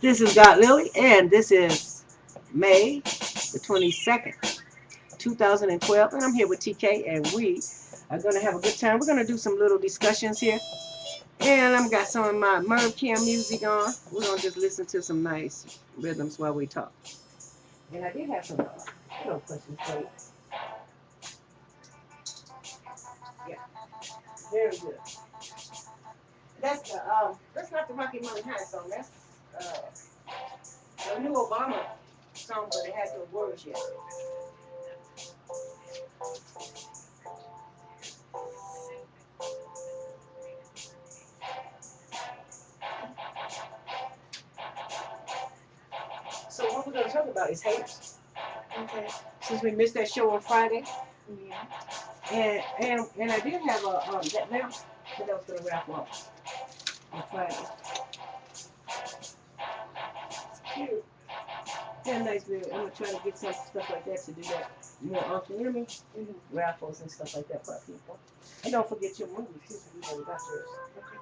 This is God Lily, and this is May the 22nd, 2012, and I'm here with TK, and we are going to have a good time. We're going to do some little discussions here, and I've got some of my Webcam music on. We're going to just listen to some nice rhythms while we talk. And I did have some little questions for you. Yeah, very good. That's not the Rocky Mountain High song. That's the new Obama song, but it has no words yet. So what we're going to talk about is haters. Okay. Since we missed that show on Friday. Yeah. And I did have that lamp that I was going to wrap up on Friday. It's cute. Yeah, nice video. I'm going to try to get some stuff like that to do that more often. You know what I mean? Raffles and stuff like that for people. And don't forget your movies too, so you know got yours. Okay.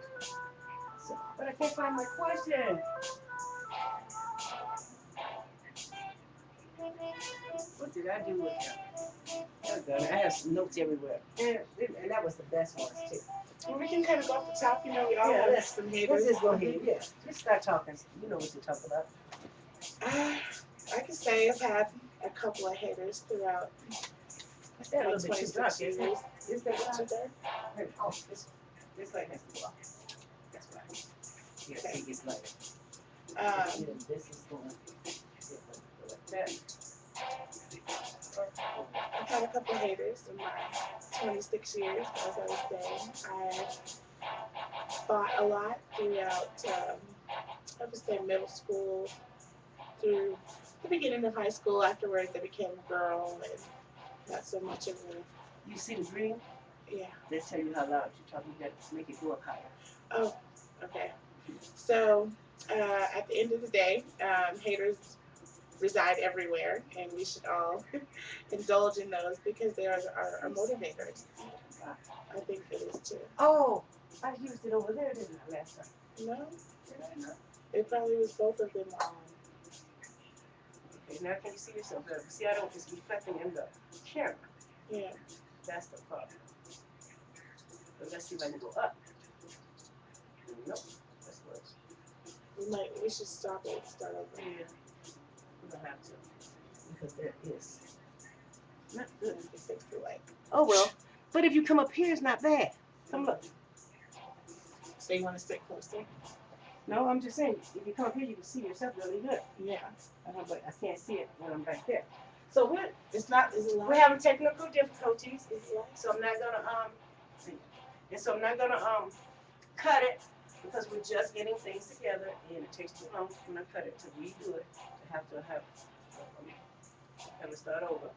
So, but I can't find my question. What did I do with them? I have some notes everywhere. And that was the best ones, too. Well, we can kind of go off the top. You know, we all have some haters. Let's just go ahead. Yeah. Just start talking. You know what to talk about. I can say I've had a couple of haters throughout. Is that a little bit too dark, isn't it? Is that too dark? Oh, this light has to go off. That's right. Yeah, okay. It's light. This is going like that. I've had a couple of haters in my 26 years, as I was saying. I fought a lot throughout, I would say, middle school, through the beginning of high school. Afterwards, I became a girl and not so much of a... You see the green? Yeah. They tell you how loud you're talking. You got to make it go up higher. Oh, okay. So, at the end of the day, haters reside everywhere, and we should all indulge in those because they are motivators. I think it is too. Oh, I used it over there, didn't I, last time? No? No. It probably was both of them on. Okay, now can you see yourself better? See, I don't, it's reflecting in the camera. Yeah. That's the problem. So let's see if I can go up. Nope, that's worse. We should stop it and start over. Yeah. We don't have to. Because there is not good. Oh well. But if you come up here, it's not bad. Come look. So you want to sit closer? No, I'm just saying, if you come up here, you can see yourself really good. Yeah. But I can't see it when I'm back there. So we're having technical difficulties. So I'm not gonna see. And so I'm not gonna cut it because we're just getting things together, and it takes too long when I cut it to redo it. I have to start over.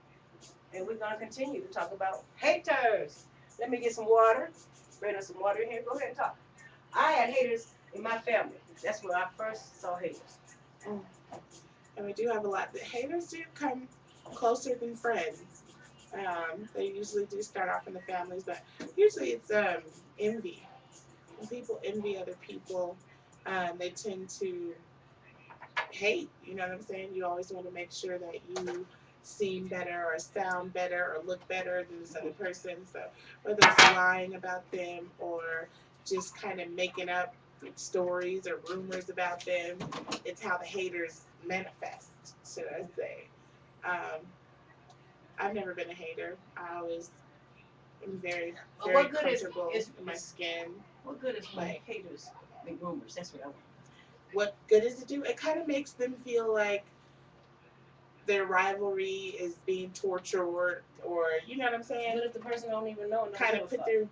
And we're gonna continue to talk about haters. Let me get some water. Bring us some water in here. Go ahead and talk. I had haters in my family. That's where I first saw haters. And we do have a lot. The haters do come closer than friends. They usually do start off in the families, but usually it's envy. When people envy other people, they tend to hate. You know what I'm saying? You always want to make sure that you seem better or sound better or look better than this other person. So whether it's lying about them or just kind of making up stories or rumors about them, it's how the haters manifest, should I say. I've never been a hater. I always am very comfortable in my skin. What good is like haters make rumors? That's what I want. What good does it do? It kind of makes them feel like their rivalry is being tortured, or you know what I'm saying? But if the person don't even know, kind of put through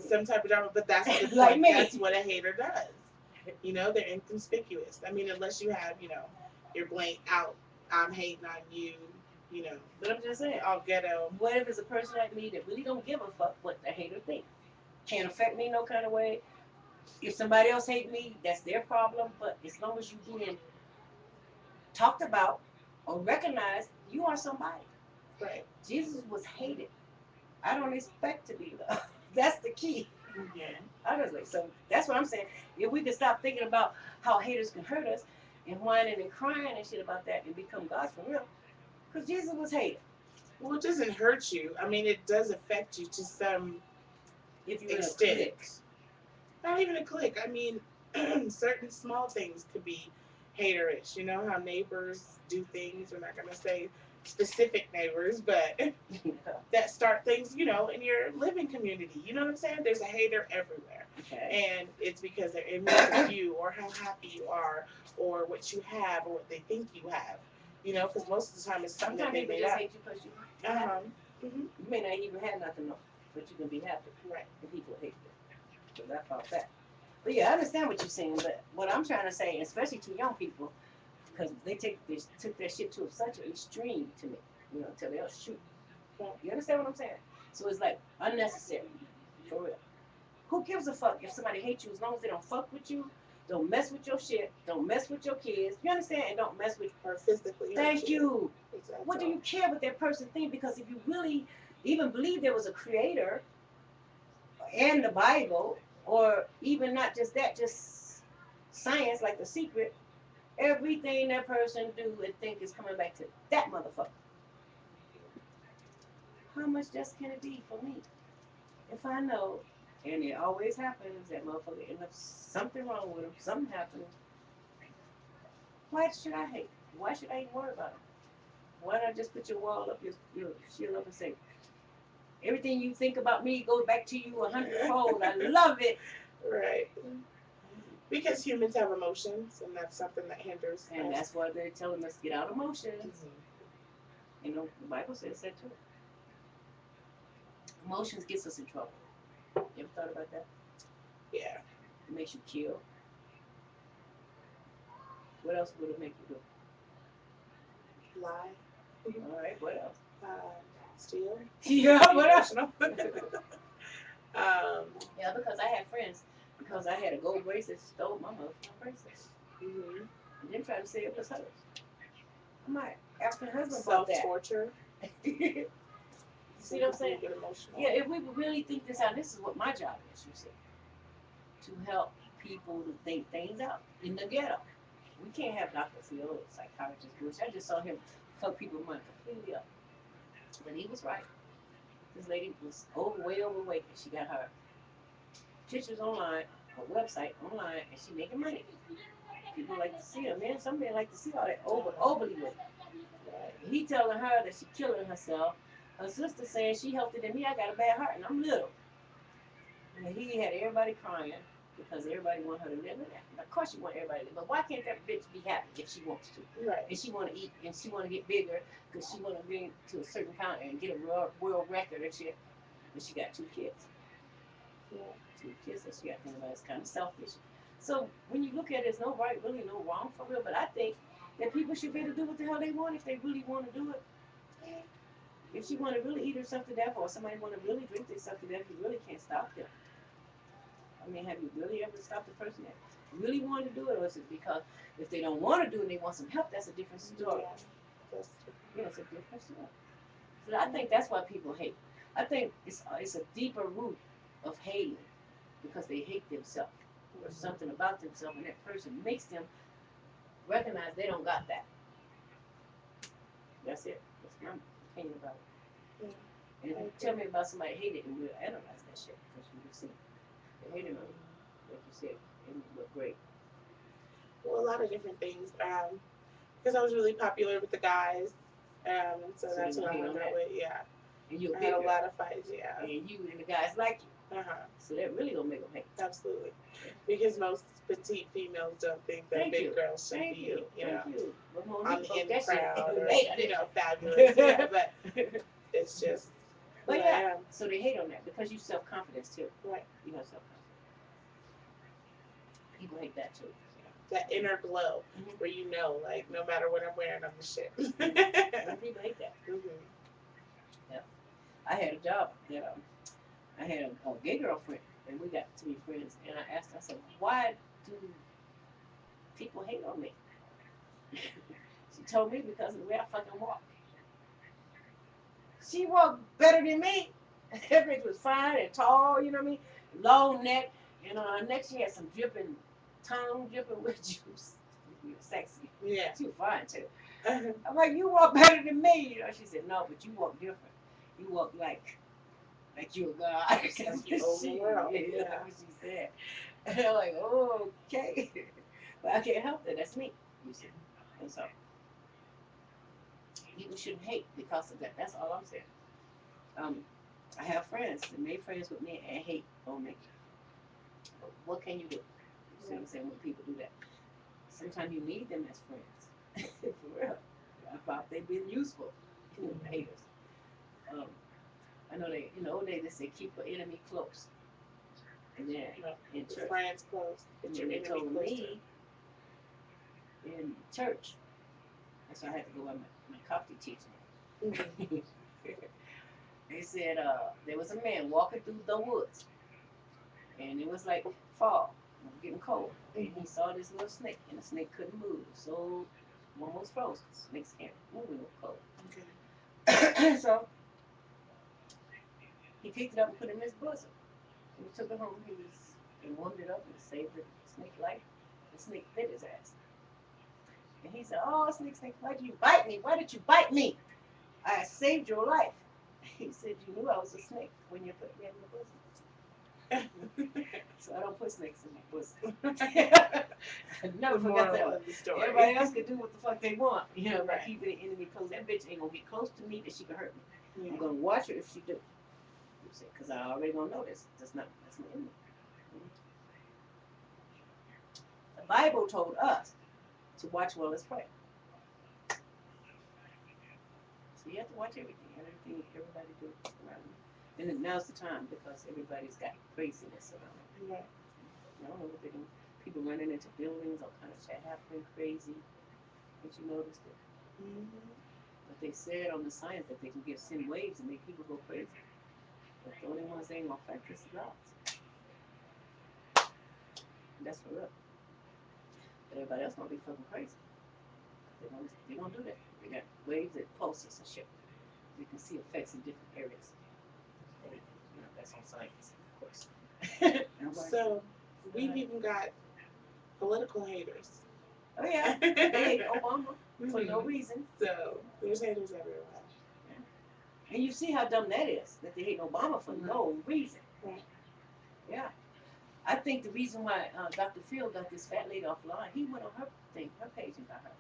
some type of drama. But that's the point. Like me. That's what a hater does. You know, they're inconspicuous. I mean, unless you have, you're blank out. I'm hating on you. But I'm just saying, all ghetto. What if it's a person like me that really don't give a fuck what the hater think? Can't affect me no kind of way. If somebody else hate me, that's their problem. But as long as you being talked about or recognized, you are somebody. Right. Jesus was hated. I don't expect to be loved. That's the key. Yeah. Honestly. So that's what I'm saying. If we could stop thinking about how haters can hurt us, and whining and crying and shit about that and become God for real. Because Jesus was hated. Well, it doesn't hurt you. I mean, it does affect you to some If you're in a extent. clique. Not even a clique. I mean, certain small things could be haterish. You know how neighbors do things. We're not going to say specific neighbors, but that start things, in your living community. You know what I'm saying? There's a hater everywhere. Okay. And it's because they're envious of you or how happy you are or what you have or what they think you have. Because most of the time it's something Sometimes that they people made just up. hate you because you Uh-huh. mm-hmm. You may not even have nothing, though, but you can be happy. Right. And people hate you. So that's all that. But yeah, I understand what you're saying. But what I'm trying to say, especially to young people, because they took their shit to such an extreme to me, until they'll shoot. You understand what I'm saying? So it's like unnecessary, for real. Who gives a fuck if somebody hates you as long as they don't fuck with you, don't mess with your shit, don't mess with your kids, you understand? And don't mess with or physically. Thank you. Exactly. What do you care what that person thinks? Because if you really even believe there was a creator and the Bible, or even not just that, just science like The Secret, everything that person do and think is coming back to that motherfucker. How much just can it be for me? If I know, and it always happens, that motherfucker end up something wrong with him, something happening. Why should I hate? Why should I even worry about it? Why not just put your wall up, your shield up, and say, everything you think about me goes back to you 100-fold. I love it. Right. Because humans have emotions, and that's something that hinders. And that's why they're telling us to get out of emotions. Mm-hmm. The Bible says that too. Emotions gets us in trouble. You ever thought about that? Yeah. It makes you kill. What else would it make you do? Lie. All right. What else? Steal. Yeah. What else? Yeah, because I had friends. Because I had a gold bracelet, stole my motherfucking bracelet. Mm-hmm. And then trying to say it was hers. My African husband bought that. Self-torture. See what I'm saying? Yeah, if we really think this out, this is what my job is, you see. To help people to think things out in the ghetto. We can't have Dr. Phil or psychologist Bush. I just saw him fuck people money completely up. But he was right. This lady was way overweight, and she got her pictures online, her website online, and she making money. People like to see her, man. Some men like to see all that overly weight. He telling her that she killing herself. Her sister saying she healthier than me. I got a bad heart, and I'm little. And he had everybody crying because everybody want her to live in that. Of course, you want everybody to live, but why can't that bitch be happy if she wants to? Right. And she want to eat, and she want to get bigger because she want to be to a certain count and get a world record and shit. And she got 2 kids. Yeah. 2 kids that she got. Everybody's kind of selfish. So when you look at it, there's no right, really no wrong for real. But I think that people should be able to do what the hell they want if they really want to do it. If she want to really eat herself to death, or somebody want to really drink themselves to death, you really can't stop them. I mean, have you really ever stopped a person that really wanted to do it, or is it because if they don't want to do it and they want some help, that's a different story. Yeah, it's a different story. So I think that's why people hate. I think it's a deeper root of hating because they hate themselves or something about themselves, and that person makes them recognize they don't got that. That's it. That's my opinion about it. And if you tell me about somebody hated, and we'll analyze that shit because we can see they hated on you, like you said, and it looked great. Well, a lot of different things. Because I was really popular with the guys, and so that's what I hung out with. Yeah. And you had a lot of fights. Yeah. And you and the guys like you. So that really don't make them hate. Absolutely. Because most petite females don't think that big girls should be, on the in crowd or, fabulous. Yeah, but it's just. But yeah, so they hate on that because you self-confidence too. Right. You have self-confidence. People hate that too. That inner glow, where like, no matter what I'm wearing, I'm the shit. People hate that. Yeah. I had a job that I had a gay girlfriend, and we got to be friends. And I asked her, I said, why do people hate on me? She told me because of the way I fucking walk. She walked better than me. That bitch was fine and tall, you know what I mean? Long neck. And on her neck, she had some dripping tongue, dripping with juice. you're sexy. Yeah. She was fine too. I'm like, you walk better than me. You know, she said, no, but you walk different. You walk like you're a god. That's Like what over she, the world. yeah, Yeah. that's what she said. And I'm like, oh, okay. But I can't help that. That's me. You see. And so people shouldn't hate because of that. That's all I'm saying. Um, I have friends that made friends with me and hate on me. But what can you do? You see what I'm saying? When people do that, sometimes you need them as friends. For real. I thought they've been useful. Haters. Um, I know they, they say keep your enemy close. And then in church, friends close, but your they enemy told close me in church. That's why I had to go on my Coptic teaching. They said there was a man walking through the woods, and it was like fall, getting cold, and he saw this little snake, and the snake couldn't move, so almost froze. Snakes can't move in the cold. Okay. So he picked it up and put it in his bosom. And he took it home. He warmed it up and saved the snake's life. The snake bit his ass. And he said, "Oh, snake, why did you bite me? Why did you bite me? I saved your life." He said, "You knew I was a snake when you put me in your bosom." So I don't put snakes in my bosom. I never forgot that one. Everybody else can do what the fuck they want. You know, by keeping the enemy close. That bitch ain't gonna get close to me that she can hurt me. Yeah. I'm gonna watch her if she do. Because I already gonna know this. That's my enemy. The Bible told us to watch well as pray. So you have to watch everything everybody do around you. And then now's the time because everybody's got craziness around them. Right. I don't know what they're doing. People running into buildings, all kind of shit happening, crazy. Did you notice that? Mm-hmm. But they said on the science that they can send waves and make people go crazy. But the only ones they ain't gonna affect is the gods. And that's for real. But everybody else gonna be fucking crazy. They gonna do that. They got waves that pulses and shit. You can see effects in different areas. That's on science, of course. So we've even got political haters. Oh yeah, they hate Obama for no reason. So there's haters everywhere. Yeah. And you see how dumb that is, that they hate Obama for no reason. Right. Yeah. I think the reason why Dr. Phil got this fat lady offline, he went on her page and got her.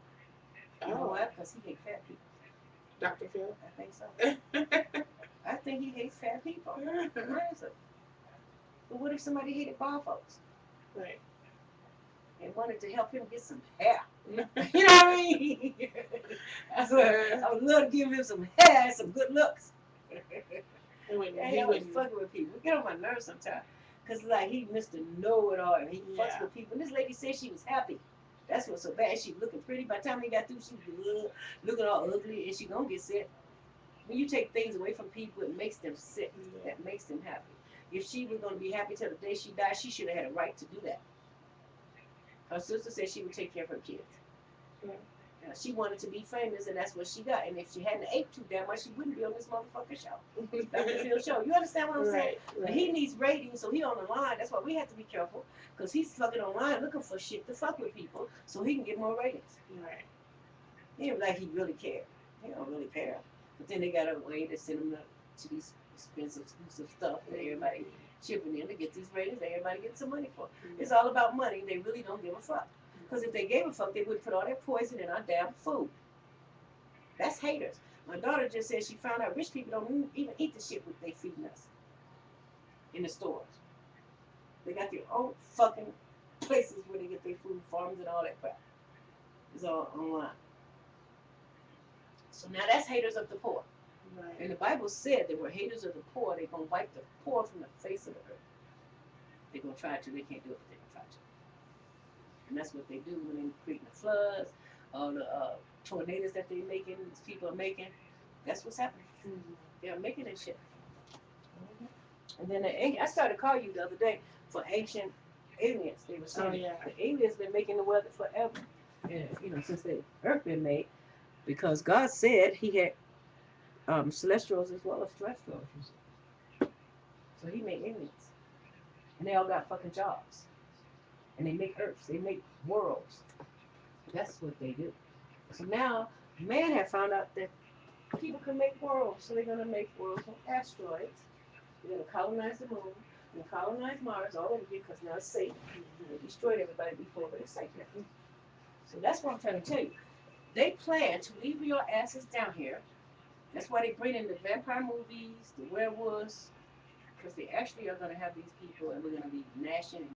You know why? Because he hates fat people. Dr. Phil? I think so. I think he hates fat people. Honestly. But what if somebody hated bald folks? Right. And wanted to help him get some hair? You know what I mean? I would love to give him some hair and some good looks. He was fucking with people. Get on my nerves sometimes. Because, like, he Mr. Know-it-all. And he fucks with people. And this lady said she was happy. That's what's so bad. She looking pretty. By the time they got through, she was looking all ugly. And she going to get sick. When you take things away from people, it makes them sick. Yeah. That makes them happy. If she was going to be happy till the day she died, she should have had a right to do that. Her sister said she would take care of her kids. Yeah. She wanted to be famous, and that's what she got. And if she hadn't ate too damn much, she wouldn't be on this motherfucking show. Dr. Phil show. You understand what I'm saying? Right. But he needs ratings, so he on the line. That's why we have to be careful, because he's fucking online looking for shit to fuck with people, so he can get more ratings. Right. He ain't like he really cared. He don't really care. But then they got a way to send him to these expensive, exclusive stuff that everybody chipping in to get these ratings that everybody gets some money for. Mm-hmm. It's all about money. They really don't give a fuck. Because if they gave a fuck, they would put all that poison in our damn food. That's haters. My daughter just said she found out rich people don't even eat the shit what they feeding us in the stores. They got their own fucking places where they get their food, farms and all that crap. It's all online. So now that's haters of the poor. Right. And the Bible said they were haters of the poor. They're going to wipe the poor from the face of the earth. They're going to try to. They can't do it, but they're going to try to. And that's what they do when they're creating the floods, all the tornadoes that they're making, these people are making. That's what's happening. Mm-hmm. They're making that shit. Mm-hmm. And then I started calling you the other day for ancient aliens. They were saying the aliens been making the weather forever. And, since the earth been made. Because God said he had celestials as well as terrestrials. So he made aliens. And they all got fucking jobs. And they make earths. They make worlds. That's what they do. So now man have found out that people can make worlds, so they're gonna make worlds on asteroids. They're gonna colonize the moon. They're gonna colonize Mars all over again because now it's safe. They destroyed everybody before, but it's safe now. So that's what I'm trying to tell you. They plan to leave your asses down here. That's why they bring in the vampire movies, the werewolves, because they actually are going to have these people and we're going to be gnashing